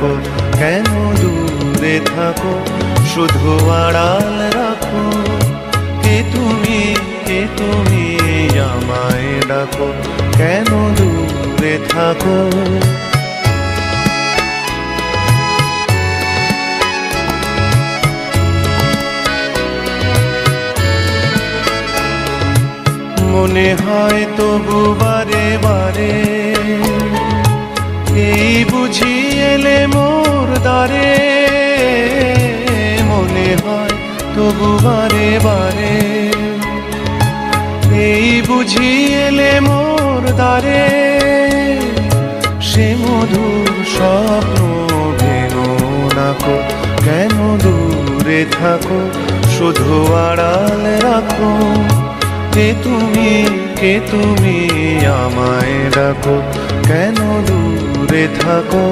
ডাকো, কেন দূরে থাকো, শুধু আড়াল রাখো। কে তুমি আমায় ডাকো, কেন দূরে থাকো। মনে হয় তবু বারে বারে, এই বুঝি এলে মোর দ্বারে। মনে হয় তবু বারে বারে, এই বুঝি এলে মোর দ্বারে। সে মধুর স্বপ্ন ভেঙো নাকো, কেন দূরে থাকো, শুধু আড়াল রাখো। কে তুমি আমায় ডাকো, কেন দূরে থাকো।